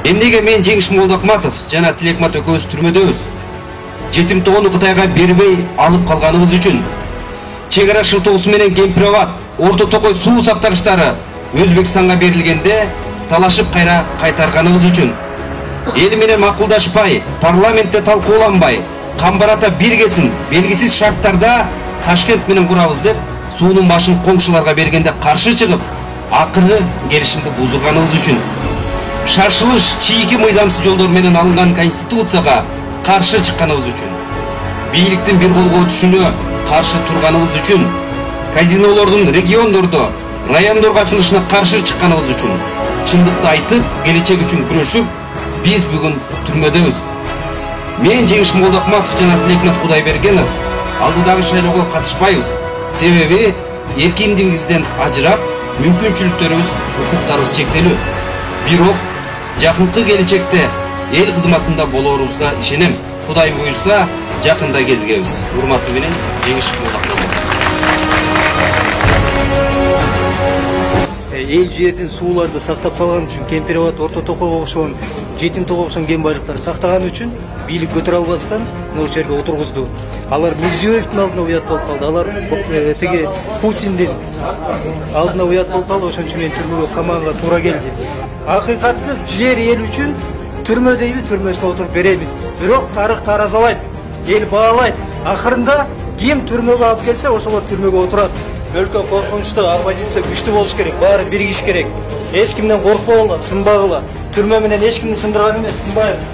Эмнеге мен Жеңиш Молдокматов жана Тилекмат экөөбүз түрмөдөбүз? Жетим тоону Кытайга бербей алып калганыбыз үчүн. Чек ара шылтоосу менен Кемпир-Абад, Орто Токой суу сактагычтары Өзбекстанга берилгенде талашып кайра кайтарганыбыз үчүн. Эл менен макулдашпай, парламентте талкууланбай, камбарата биргесин белгисиз шарттарда Ташкент менен курабыз деп суунун башын коңшуларга бергенде каршы чыгып, акыры келишимди бузурганыбыз үчүн. Шашылыш чийки мыйзамсыз жолдор менен алынган конституцияга каршы чыкканыбыз үчүн. Бийликтин бир колго өтүшүнө каршы турганыбыз үчүн. Казинолордун региондордо, райондорго ачылышына каршы чыкканыбыз үчүн. Чындыкты айтып, келечек үчүн күрөшүп, биз бүгүн түрмөдөбүз. Мен Жеңиш Молдокматов жана Тилекмат Кудайбергенов алдыдагы шайлоого катышпайбыз. Себеби эркиндигибизден ажырап, мүмкүнчүлүктөрүбүз, укуктарыбыз чектелүү. Бирок жакынкы келечекте эл кызматында болоорубузга ишенем. Кудай буйрса, жакында кезигебиз. Урматы менен Жеңиш Молдокматов. Эл жердин сууларды сактап калган үчүн Кемпир-Абад, Орто Токойго окшогон жетим тоого окшогон кен байлыктарды сактаган үчүн бийлик көтөрө албастан могу жерге отургузду. Алар Мирзиёевдин алдына уят болуп калды. Алар тиги Путиндин алдына уят болуп калды. Ошон үчүн мен түрмөгө камаганга туура келди. Акыйкатты жер эл үчүн түрмө дейби, түрмөсүнө отуруп беребин. Бирок тарых таразалайт, эл баалайт. Акырында ким түрмөгө алып келсе, ошолор түрмөгө отурат. Өлкө коркунучтуу, оппозиция күчтүү болуш керек, баары биригиш керек. Эч кимден коркпогула, сынбагыла. Түрмө менен эч кимди сындырган эмес, сынбайбыз.